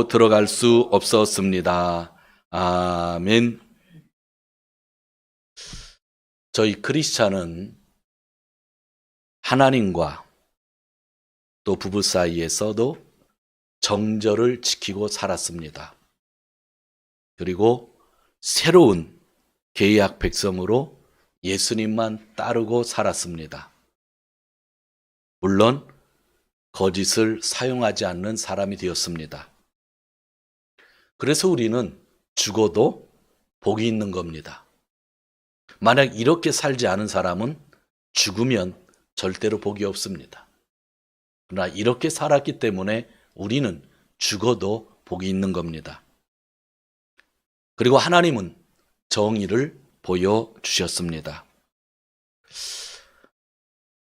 들어갈 수 없었습니다. 아멘. 저희 크리스찬은 하나님과 또 부부 사이에서도 정절을 지키고 살았습니다. 그리고 새로운 계약 백성으로 예수님만 따르고 살았습니다. 물론 거짓을 사용하지 않는 사람이 되었습니다. 그래서 우리는 죽어도 복이 있는 겁니다. 만약 이렇게 살지 않은 사람은 죽으면 절대로 복이 없습니다. 그러나 이렇게 살았기 때문에 우리는 죽어도 복이 있는 겁니다. 그리고 하나님은 정의를 보여주셨습니다.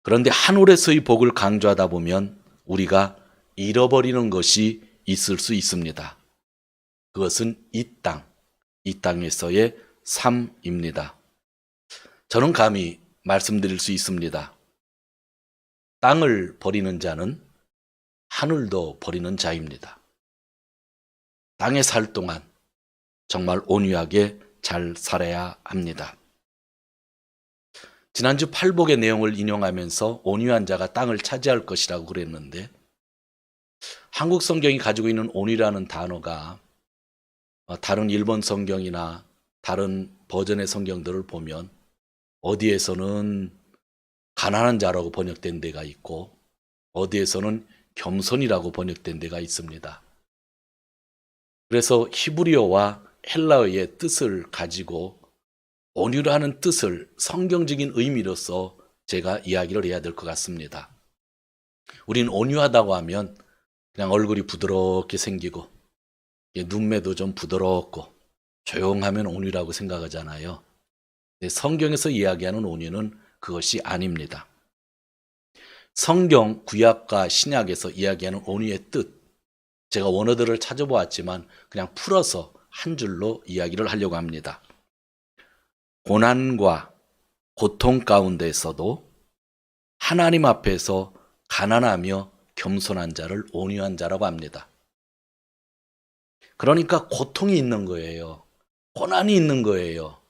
그런데 하늘에서의 복을 강조하다 보면 우리가 잃어버리는 것이 있을 수 있습니다. 그것은 이 땅에서의 삶입니다. 저는 감히 말씀드릴 수 있습니다. 땅을 버리는 자는 하늘도 버리는 자입니다. 땅에 살 동안 정말 온유하게 잘 살아야 합니다. 지난주 팔복의 내용을 인용하면서 온유한 자가 땅을 차지할 것이라고 그랬는데 한국 성경이 가지고 있는 온유라는 단어가 다른 일본 성경이나 다른 버전의 성경들을 보면 어디에서는 가난한 자라고 번역된 데가 있고 어디에서는 겸손이라고 번역된 데가 있습니다. 그래서 히브리어와 헬라어의 뜻을 가지고 온유라는 뜻을 성경적인 의미로서 제가 이야기를 해야 될 것 같습니다. 우린 온유하다고 하면 그냥 얼굴이 부드럽게 생기고 눈매도 좀 부드럽고 조용하면 온유라고 생각하잖아요. 성경에서 이야기하는 온유는 그것이 아닙니다. 성경 구약과 신약에서 이야기하는 온유의 뜻, 제가 원어들을 찾아보았지만 그냥 풀어서 한 줄로 이야기를 하려고 합니다. 고난과 고통 가운데에서도 하나님 앞에서 가난하며 겸손한 자를 온유한 자라고 합니다. 그러니까 고통이 있는 거예요. 고난이 있는 거예요.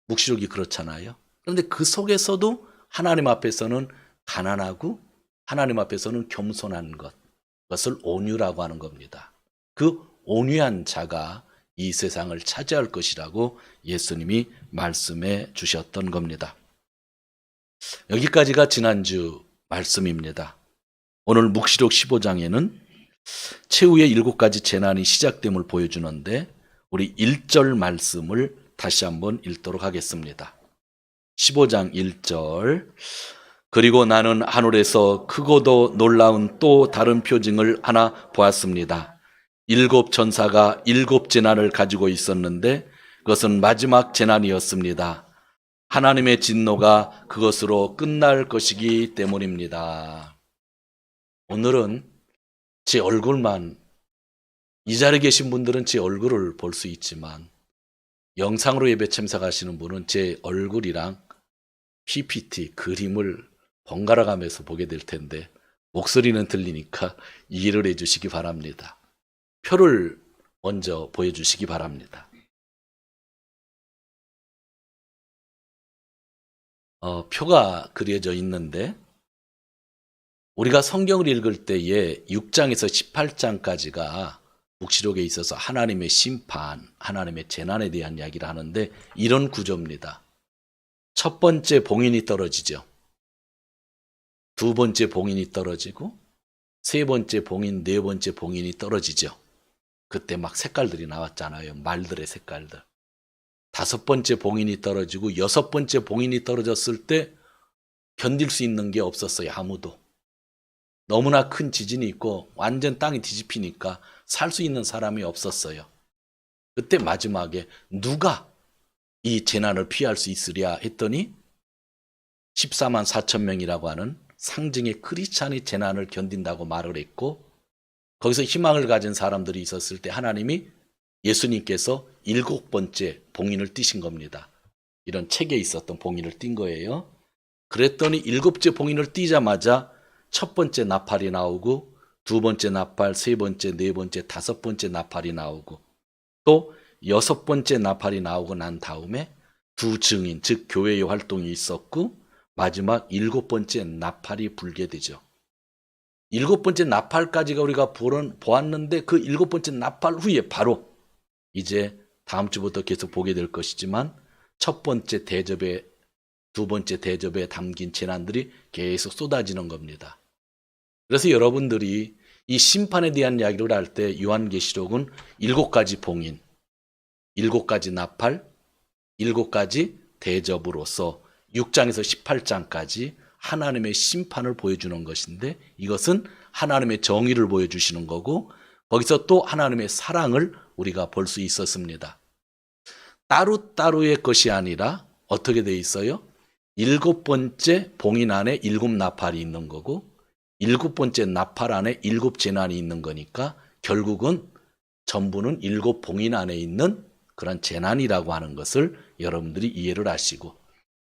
묵시록이 그렇잖아요. 그런데 그 속에서도 하나님 앞에서는 가난하고 하나님 앞에서는 겸손한 것, 그것을 온유라고 하는 겁니다. 그 온유한 자가 이 세상을 차지할 것이라고 예수님이 말씀해 주셨던 겁니다. 여기까지가 지난주 말씀입니다. 오늘 묵시록 15장에는 최후의 7가지 재난이 시작됨을 보여주는데 우리 1절 말씀을 다시 한번 읽도록 하겠습니다. 15장 1절. 그리고 나는 하늘에서 크고도 놀라운 또 다른 표징을 하나 보았습니다. 7 천사가 7 재난을 가지고 있었는데 그것은 마지막 재난이었습니다. 하나님의 진노가 그것으로 끝날 것이기 때문입니다. 오늘은 제 얼굴만, 이 자리에 계신 분들은 제 얼굴을 볼 수 있지만 영상으로 예배 참석하시는 분은 제 얼굴이랑 PPT 그림을 번갈아 가면서 보게 될 텐데 목소리는 들리니까 이해를 해 주시기 바랍니다. 표를 먼저 보여주시기 바랍니다. 표가 그려져 있는데 우리가 성경을 읽을 때에 6장에서 18장까지가 묵시록에 있어서 하나님의 심판, 하나님의 재난에 대한 이야기를 하는데 이런 구조입니다. 첫 번째 봉인이 떨어지죠. 두 번째 봉인이 떨어지고 세 번째 봉인, 네 번째 봉인이 떨어지죠. 그때 막 색깔들이 나왔잖아요. 말들의 색깔들. 다섯 번째 봉인이 떨어지고 여섯 번째 봉인이 떨어졌을 때 견딜 수 있는 게 없었어요. 아무도. 너무나 큰 지진이 있고 완전 땅이 뒤집히니까 살 수 있는 사람이 없었어요. 그때 마지막에 누가 이 재난을 피할 수 있으랴 했더니 14만 4천 명이라고 하는 상징의 크리스찬이 재난을 견딘다고 말을 했고 거기서 희망을 가진 사람들이 있었을 때 하나님이 예수님께서 7번째 봉인을 띄신 겁니다. 이런 책에 있었던 봉인을 띈 거예요. 그랬더니 7째 봉인을 띄자마자 첫 번째 나팔이 나오고 두 번째 나팔, 세 번째, 네 번째, 다섯 번째 나팔이 나오고 또 여섯 번째 나팔이 나오고 난 다음에 두 증인, 즉 교회의 활동이 있었고 마지막 일곱 번째 나팔이 불게 되죠. 일곱 번째 나팔까지가 우리가 보았는데 그 일곱 번째 나팔 후에 바로 이제 다음 주부터 계속 보게 될 것이지만 첫 번째 대접에 두 번째 대접에 담긴 재난들이 계속 쏟아지는 겁니다. 그래서 여러분들이 이 심판에 대한 이야기를 할 때 요한계시록은 일곱 가지 봉인, 일곱 가지 나팔, 일곱 가지 대접으로서 6장에서 18장까지 하나님의 심판을 보여주는 것인데 이것은 하나님의 정의를 보여주시는 거고 거기서 또 하나님의 사랑을 우리가 볼 수 있었습니다. 따로따로의 것이 아니라 어떻게 돼 있어요? 일곱 번째 봉인 안에 일곱 나팔이 있는 거고 일곱 번째 나팔 안에 일곱 재난이 있는 거니까 결국은 전부는 일곱 봉인 안에 있는 그런 재난이라고 하는 것을 여러분들이 이해를 하시고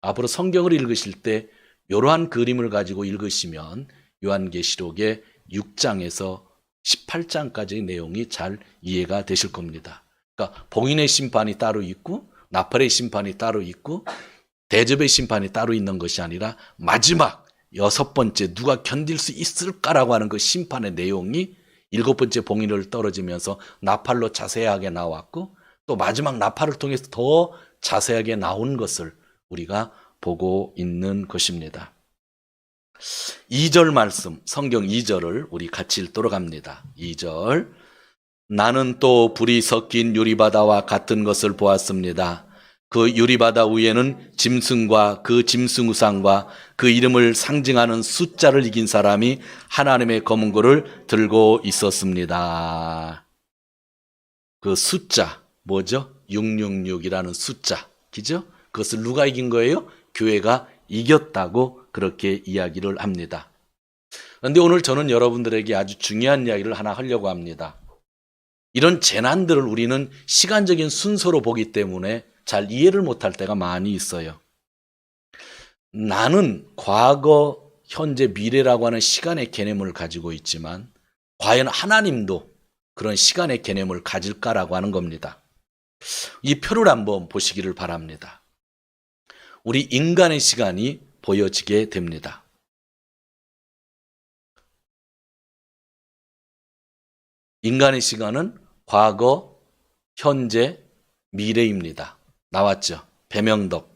앞으로 성경을 읽으실 때 이러한 그림을 가지고 읽으시면 요한계시록의 6장에서 18장까지의 내용이 잘 이해가 되실 겁니다. 그러니까 봉인의 심판이 따로 있고 나팔의 심판이 따로 있고 대접의 심판이 따로 있는 것이 아니라 마지막 여섯 번째 누가 견딜 수 있을까라고 하는 그 심판의 내용이 일곱 번째 봉인을 떨어지면서 나팔로 자세하게 나왔고 또 마지막 나팔을 통해서 더 자세하게 나온 것을 우리가 보고 있는 것입니다. 2절 말씀, 성경 2절을 우리 같이 읽도록 합니다. 2절 나는 또 불이 섞인 유리바다와 같은 것을 보았습니다. 그 유리바다 위에는 짐승과 그 짐승 우상과 그 이름을 상징하는 숫자를 이긴 사람이 하나님의 검은 고를 들고 있었습니다. 그 숫자 뭐죠? 666이라는 숫자, 그죠? 그것을 누가 이긴 거예요? 교회가 이겼다고 그렇게 이야기를 합니다. 그런데 오늘 저는 여러분들에게 아주 중요한 이야기를 하나 하려고 합니다. 이런 재난들을 우리는 시간적인 순서로 보기 때문에 잘 이해를 못할 때가 많이 있어요. 나는 과거, 현재, 미래라고 하는 시간의 개념을 가지고 있지만 과연 하나님도 그런 시간의 개념을 가질까라고 하는 겁니다. 이 표를 한번 보시기를 바랍니다. 우리 인간의 시간이 보여지게 됩니다. 인간의 시간은 과거, 현재, 미래입니다. 나왔죠? 배명덕.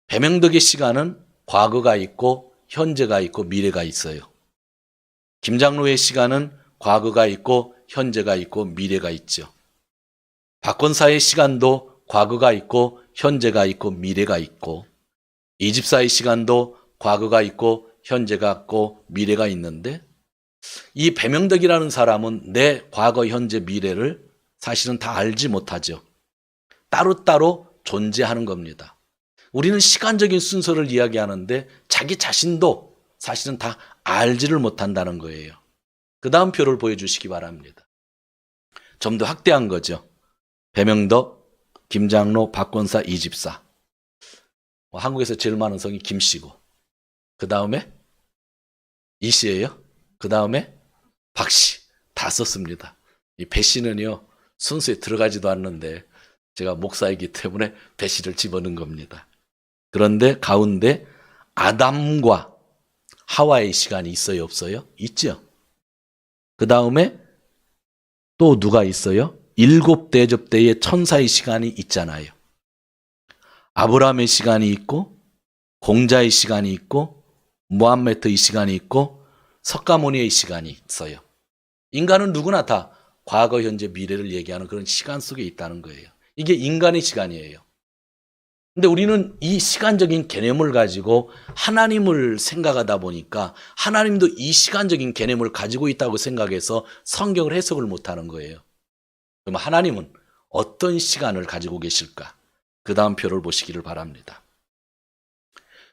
배명덕의 시간은 과거가 있고 현재가 있고 미래가 있어요. 김장로의 시간은 과거가 있고 현재가 있고 미래가 있죠. 박권사의 시간도 과거가 있고 현재가 있고 미래가 있고 이집사의 시간도 과거가 있고 현재가 있고 미래가 있는데 이 배명덕이라는 사람은 내 과거, 현재, 미래를 사실은 다 알지 못하죠. 따로따로 존재하는 겁니다. 우리는 시간적인 순서를 이야기하는데 자기 자신도 사실은 다 알지를 못한다는 거예요. 그 다음 표를 보여주시기 바랍니다. 좀 더 확대한 거죠. 배명덕, 김장로, 박권사, 이집사. 한국에서 제일 많은 성이 김씨고 그 다음에 이씨예요. 그 다음에 박씨. 다 썼습니다. 이 배씨는요 순서에 들어가지도 않는데 제가 목사이기 때문에 배씨를 집어넣은 겁니다. 그런데 가운데 아담과 하와의 시간이 있어요 없어요? 있죠. 그 다음에 또 누가 있어요? 일곱 대접 때의 천사의 시간이 있잖아요. 아브라함의 시간이 있고 공자의 시간이 있고 무함메트의 시간이 있고 석가모니의 시간이 있어요. 인간은 누구나 다 과거, 현재, 미래를 얘기하는 그런 시간 속에 있다는 거예요. 이게 인간의 시간이에요. 근데 우리는 이 시간적인 개념을 가지고 하나님을 생각하다 보니까 하나님도 이 시간적인 개념을 가지고 있다고 생각해서 성경을 해석을 못하는 거예요. 그럼 하나님은 어떤 시간을 가지고 계실까? 그 다음 표를 보시기를 바랍니다.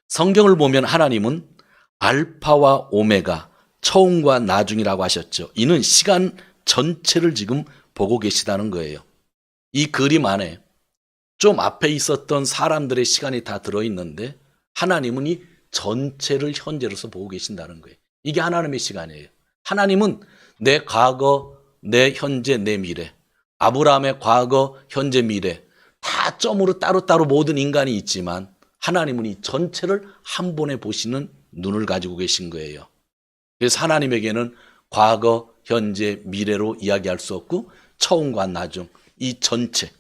성경을 보면 하나님은 알파와 오메가, 처음과 나중이라고 하셨죠. 이는 시간 전체를 지금 보고 계시다는 거예요. 이 그림 안에 좀 앞에 있었던 사람들의 시간이 다 들어있는데 하나님은 이 전체를 현재로서 보고 계신다는 거예요. 이게 하나님의 시간이에요. 하나님은 내 과거, 내 현재, 내 미래. 아브라함의 과거, 현재, 미래. 다 점으로 따로따로 모든 인간이 있지만 하나님은 이 전체를 한 번에 보시는 눈을 가지고 계신 거예요. 그래서 하나님에게는 과거, 현재, 미래로 이야기할 수 없고 처음과 나중, 이 전체.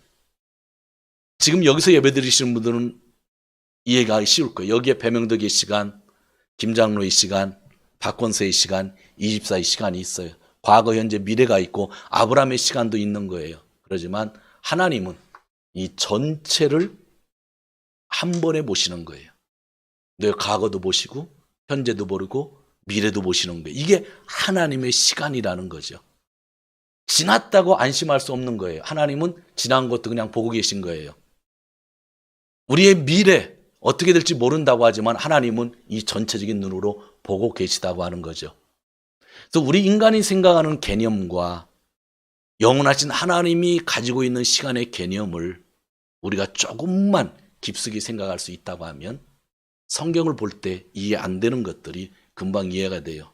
지금 여기서 예배드리시는 분들은 이해가 쉬울 거예요. 여기에 배명덕의 시간, 김장로의 시간, 박권세의 시간, 이집사의 시간이 있어요. 과거, 현재, 미래가 있고 아브라함의 시간도 있는 거예요. 그렇지만 하나님은 이 전체를 한 번에 보시는 거예요. 내 과거도 보시고 현재도 보고 미래도 보시는 거예요. 이게 하나님의 시간이라는 거죠. 지났다고 안심할 수 없는 거예요. 하나님은 지난 것도 그냥 보고 계신 거예요. 우리의 미래 어떻게 될지 모른다고 하지만 하나님은 이 전체적인 눈으로 보고 계시다고 하는 거죠. 그래서 우리 인간이 생각하는 개념과 영원하신 하나님이 가지고 있는 시간의 개념을 우리가 조금만 깊숙이 생각할 수 있다고 하면 성경을 볼 때 이해 안 되는 것들이 금방 이해가 돼요.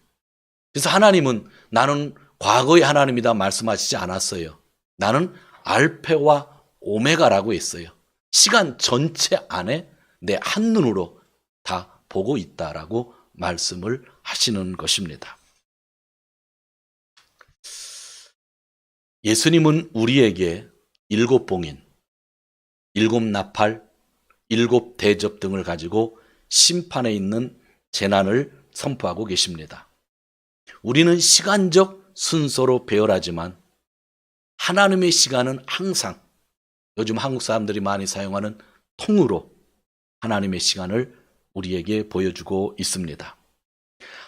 그래서 하나님은 나는 과거의 하나님이다 말씀하시지 않았어요. 나는 알페와 오메가라고 했어요. 시간 전체 안에 내 한눈으로 다 보고 있다라고 말씀을 하시는 것입니다. 예수님은 우리에게 7봉인, 7나팔, 7대접 등을 가지고 심판에 있는 재난을 선포하고 계십니다. 우리는 시간적 순서로 배열하지만 하나님의 시간은 항상 요즘 한국 사람들이 많이 사용하는 통으로 하나님의 시간을 우리에게 보여주고 있습니다.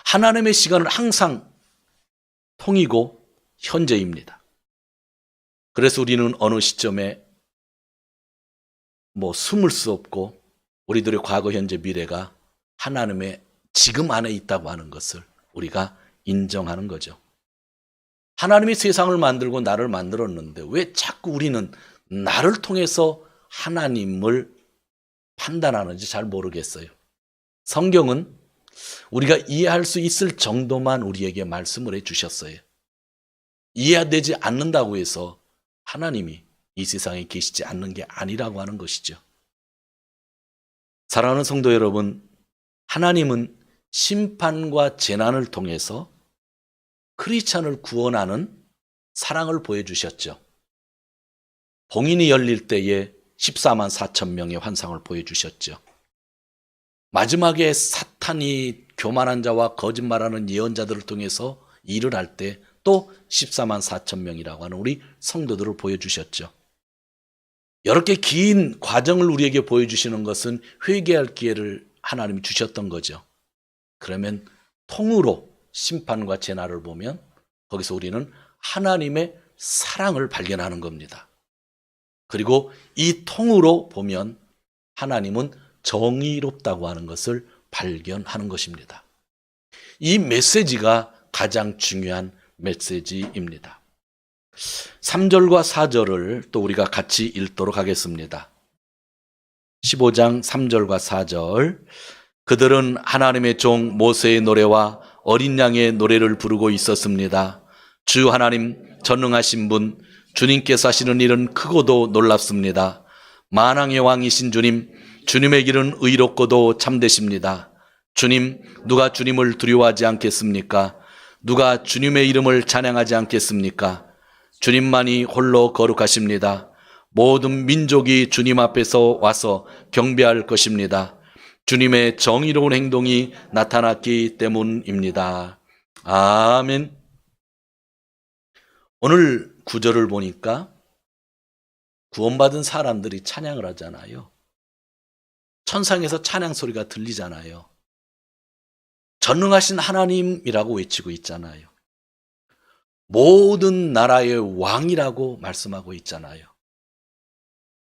하나님의 시간은 항상 통이고 현재입니다. 그래서 우리는 어느 시점에 숨을 수 없고 우리들의 과거, 현재, 미래가 하나님의 지금 안에 있다고 하는 것을 우리가 인정하는 거죠. 하나님이 세상을 만들고 나를 만들었는데 왜 자꾸 우리는 나를 통해서 하나님을 판단하는지 잘 모르겠어요. 성경은 우리가 이해할 수 있을 정도만 우리에게 말씀을 해주셨어요. 이해되지 않는다고 해서 하나님이 이 세상에 계시지 않는 게 아니라고 하는 것이죠. 사랑하는 성도 여러분, 하나님은 심판과 재난을 통해서 크리스찬을 구원하는 사랑을 보여주셨죠. 봉인이 열릴 때에 14만 4천 명의 환상을 보여주셨죠. 마지막에 사탄이 교만한 자와 거짓말하는 예언자들을 통해서 일을 할 때 또 14만 4천 명이라고 하는 우리 성도들을 보여주셨죠. 이렇게 긴 과정을 우리에게 보여주시는 것은 회개할 기회를 하나님이 주셨던 거죠. 그러면 통으로 심판과 재난을 보면 거기서 우리는 하나님의 사랑을 발견하는 겁니다. 그리고 이 통으로 보면 하나님은 정의롭다고 하는 것을 발견하는 것입니다. 이 메시지가 가장 중요한 메시지입니다. 3절과 4절을 또 우리가 같이 읽도록 하겠습니다. 15장 3절과 4절. 그들은 하나님의 종 모세의 노래와 어린 양의 노래를 부르고 있었습니다. 주 하나님 전능하신 분, 주님께서 하시는 일은 크고도 놀랍습니다. 만왕의 왕이신 주님, 주님의 길은 의롭고도 참되십니다. 주님, 누가 주님을 두려워하지 않겠습니까? 누가 주님의 이름을 찬양하지 않겠습니까? 주님만이 홀로 거룩하십니다. 모든 민족이 주님 앞에서 와서 경배할 것입니다. 주님의 정의로운 행동이 나타났기 때문입니다. 아멘. 오늘 구절을 보니까 구원받은 사람들이 찬양을 하잖아요. 천상에서 찬양 소리가 들리잖아요. 전능하신 하나님이라고 외치고 있잖아요. 모든 나라의 왕이라고 말씀하고 있잖아요.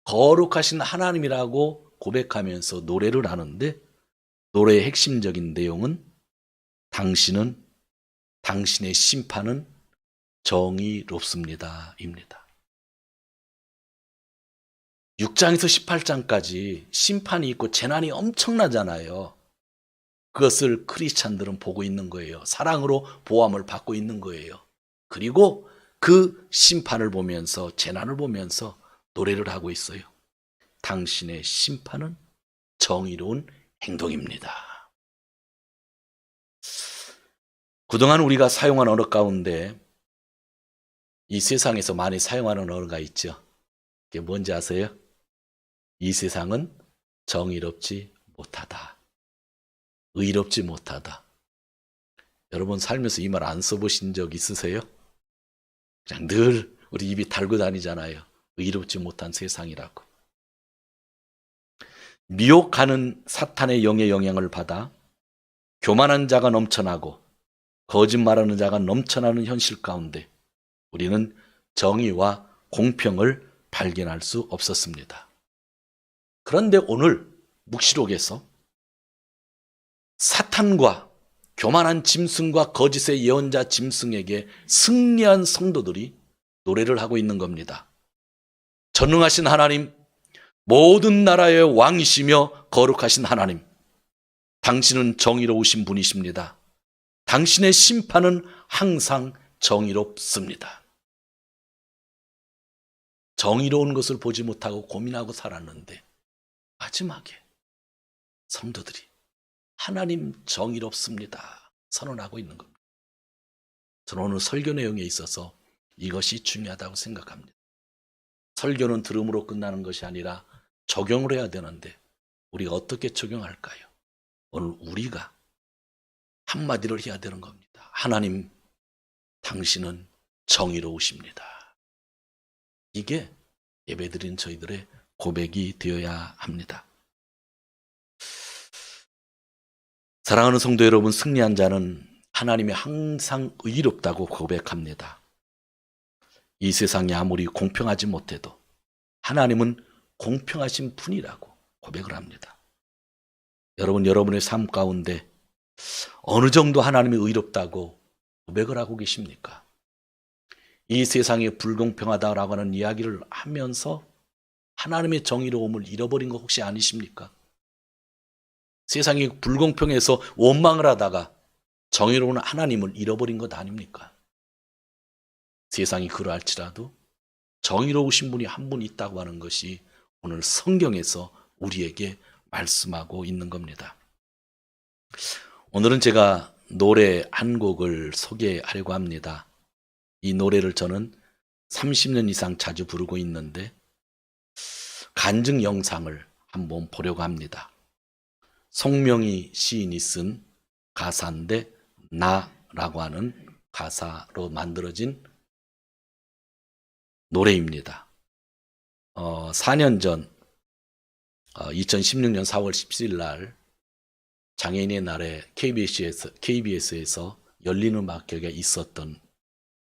거룩하신 하나님이라고 고백하면서 노래를 하는데 노래의 핵심적인 내용은 당신의 심판은 정의롭습니다 입니다. 6장에서 18장까지 심판이 있고 재난이 엄청나잖아요. 그것을 크리스찬들은 보고 있는 거예요. 사랑으로 보함을 받고 있는 거예요. 그리고 그 심판을 보면서, 재난을 보면서 노래를 하고 있어요. 당신의 심판은 정의로운 행동입니다. 그동안 우리가 사용한 언어 가운데 이 세상에서 많이 사용하는 언어가 있죠. 그게 뭔지 아세요? 이 세상은 정의롭지 못하다. 의롭지 못하다. 여러분 살면서 이 말 안 써보신 적 있으세요? 그냥 늘 우리 입이 달고 다니잖아요. 의롭지 못한 세상이라고. 미혹하는 사탄의 영의 영향을 받아 교만한 자가 넘쳐나고 거짓말하는 자가 넘쳐나는 현실 가운데 우리는 정의와 공평을 발견할 수 없었습니다. 그런데 오늘 묵시록에서 사탄과 교만한 짐승과 거짓의 예언자 짐승에게 승리한 성도들이 노래를 하고 있는 겁니다. 전능하신 하나님, 모든 나라의 왕이시며 거룩하신 하나님, 당신은 정의로우신 분이십니다. 당신의 심판은 항상 정의롭습니다. 정의로운 것을 보지 못하고 고민하고 살았는데 마지막에 성도들이 하나님 정의롭습니다 선언하고 있는 겁니다. 저는 오늘 설교 내용에 있어서 이것이 중요하다고 생각합니다. 설교는 들음으로 끝나는 것이 아니라 적용을 해야 되는데 우리가 어떻게 적용할까요? 오늘 우리가 한마디를 해야 되는 겁니다. 하나님, 당신은 정의로우십니다. 이게 예배드린 저희들의 고백이 되어야 합니다. 사랑하는 성도 여러분, 승리한 자는 하나님이 항상 의롭다고 고백합니다. 이 세상이 아무리 공평하지 못해도 하나님은 공평하신 분이라고 고백을 합니다. 여러분, 여러분의 삶 가운데 어느 정도 하나님이 의롭다고 고백을 하고 계십니까? 이 세상이 불공평하다라고 하는 이야기를 하면서 하나님의 정의로움을 잃어버린 거 혹시 아니십니까? 세상이 불공평해서 원망을 하다가 정의로운 하나님을 잃어버린 것 아닙니까? 세상이 그러할지라도 정의로우신 분이 한 분 있다고 하는 것이 오늘 성경에서 우리에게 말씀하고 있는 겁니다. 오늘은 제가 노래 한 곡을 소개하려고 합니다. 이 노래를 저는 30년 이상 자주 부르고 있는데 간증 영상을 한번 보려고 합니다. 송명희 시인이 쓴 가사인데 나라고 하는 가사로 만들어진 노래입니다. 4년 전 2016년 4월 17일 날 장애인의 날에 KBS에서 열린 음악회가 있었던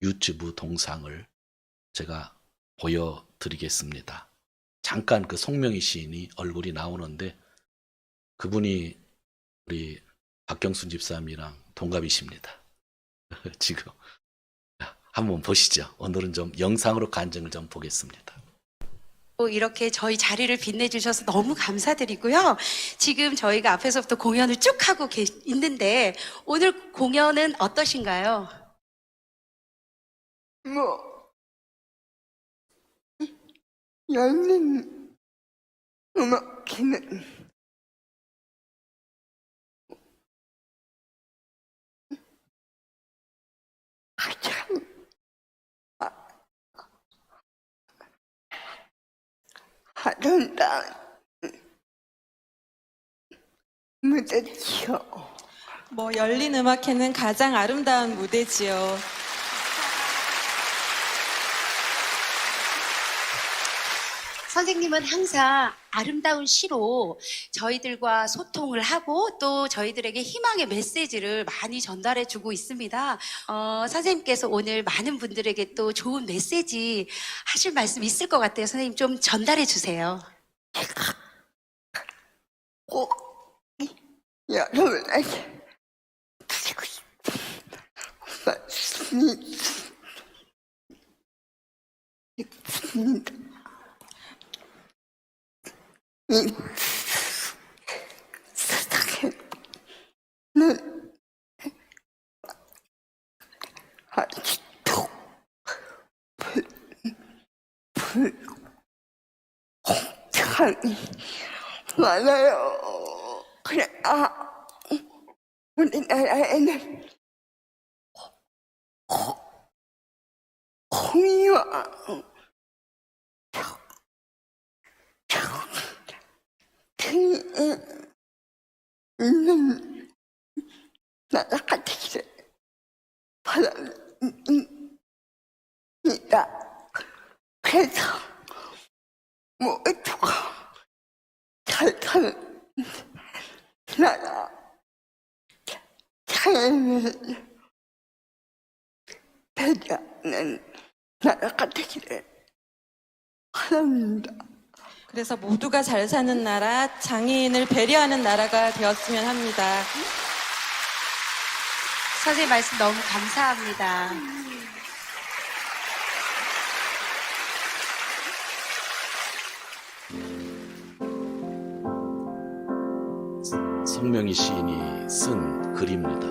유튜브 동상을 제가 보여드리겠습니다. 잠깐 그 송명희 시인이 얼굴이 나오는데 그분이 우리 박경순 집사님이랑 동갑이십니다. 지금 한번 보시죠. 오늘은 좀 영상으로 간증을 좀 보겠습니다. 이렇게 저희 자리를 빛내주셔서 너무 감사드리고요. 지금 저희가 앞에서부터 공연을 쭉 하고 있는데 오늘 공연은 어떠신가요? 열린 음악회는 가장 아름다운 무대지요. 열린 음악회는 가장 아름다운 무대지요. 선생님은 항상 아름다운 시로 저희들과 소통을 하고 또 저희들에게 희망의 메시지를 많이 전달해 주고 있습니다. 선생님께서 오늘 많은 분들에게 또 좋은 메시지 하실 말씀 있을 것 같아요. 선생님 좀 전달해 주세요. 꼭 여러분에게 드리고 싶은 말씀이 있습니다. 이 세상에는 아직도 공장이 많아요. 그래, 우리나라에는 공의와 등이 있는 나라 같기를 바랍니다. 그래서 모두가 잘 사는 나라, 자연을 배려하는 나라 같기를 바랍니다. 그래서 모두가 잘 사는 나라, 장애인을 배려하는 나라가 되었으면 합니다. 선생님 말씀 너무 감사합니다. 성명희 시인이 쓴 글입니다.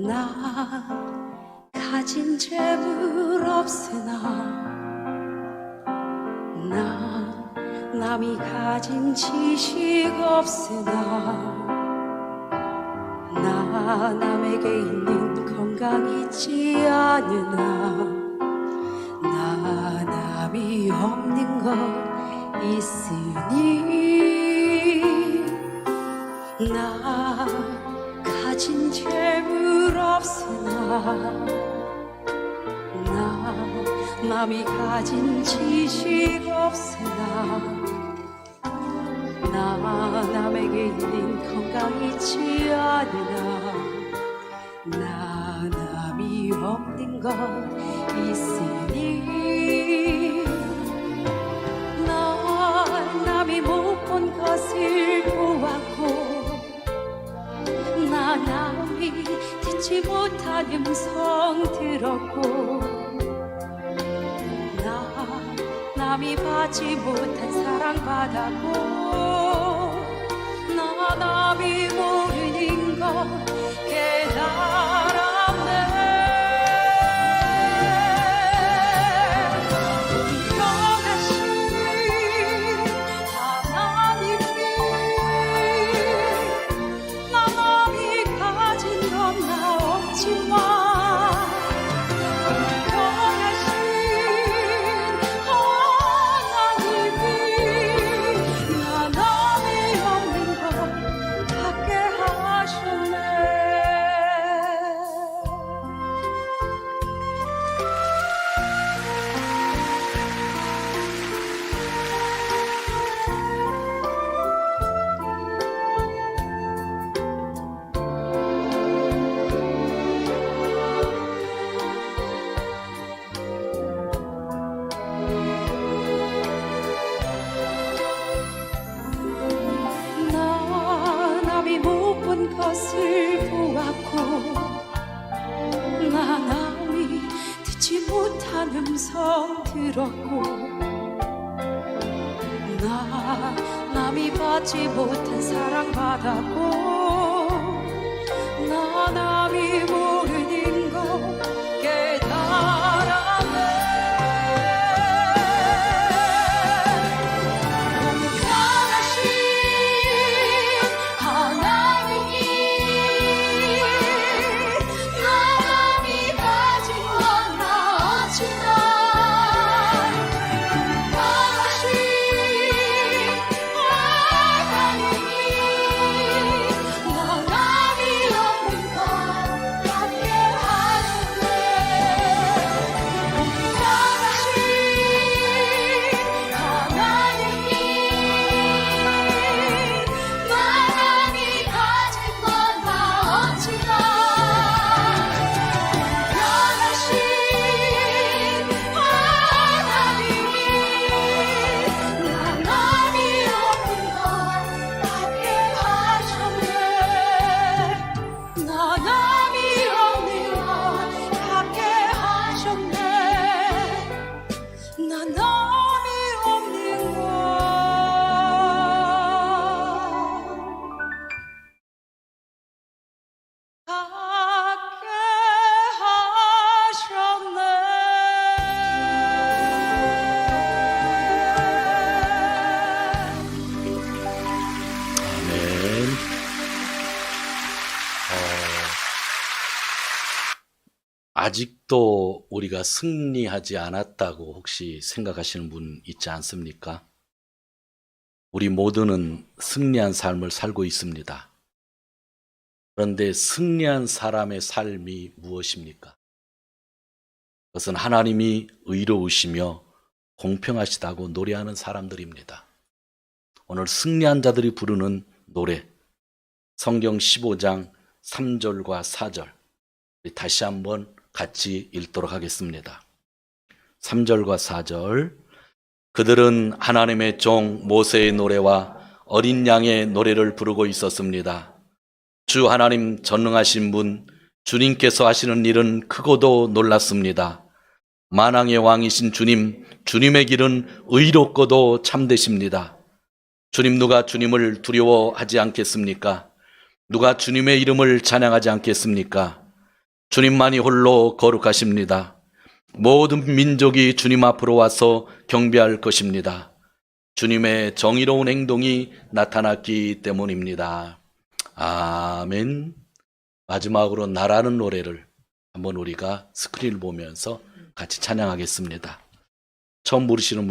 나 가진 재물 없으나 나 남이 가진 지식 없으나 나 남에게 있는 건강 있지 않으나 나 남이 없는 것 있으니 나 가진 재물 없으나 나 남이 가진 지식 없으나 나 남에게 있는 건강 있지 않으나 나 남이 없는 것 있으니 나 남이 못 본 것을 보았고 나 남이 듣지 못한 음성 들었고 나 남이 받지 못한 사랑 받았고 나 남이 모르는 것 깨달았네. 영원하신 하나님이 나 남이 가진 건 나 없지만 영원하신 하나님이 나 남이 없는 것 갖게 하셨네. 나 남이 못 본 것을 보았고 나 남이 듣지 못한 음성 들었고 나 남이 받지 못한 사랑 받았고 나 남이 모르는 것 깨달았네. 공평하신 하나님이 나 남이 가진 건 나 없지만 공평하신 하나님이 아직도 우리가 승리하지 않았다고 혹시 생각하시는 분 있지 않습니까? 우리 모두는 승리한 삶을 살고 있습니다. 그런데 승리한 사람의 삶이 무엇입니까? 그것은 하나님이 의로우시며 공평하시다고 노래하는 사람들입니다. 오늘 승리한 자들이 부르는 노래, 성경 15장 3절과 4절 다시 한번 같이 읽도록 하겠습니다. 3절과 4절. 그들은 하나님의 종 모세의 노래와 어린 양의 노래를 부르고 있었습니다. 주 하나님 전능하신 분, 주님께서 하시는 일은 크고도 놀랐습니다. 만왕의 왕이신 주님, 주님의 길은 의롭고도 참되십니다. 주님, 누가 주님을 두려워하지 않겠습니까? 누가 주님의 이름을 찬양하지 않겠습니까? 주님만이 홀로 거룩하십니다. 모든 민족이 주님 앞으로 와서 경배할 것입니다. 주님의 정의로운 행동이 나타났기 때문입니다. 아멘. 마지막으로 나라는 노래를 한번 우리가 스크린을 보면서 같이 찬양하겠습니다. 처음 부르시는 분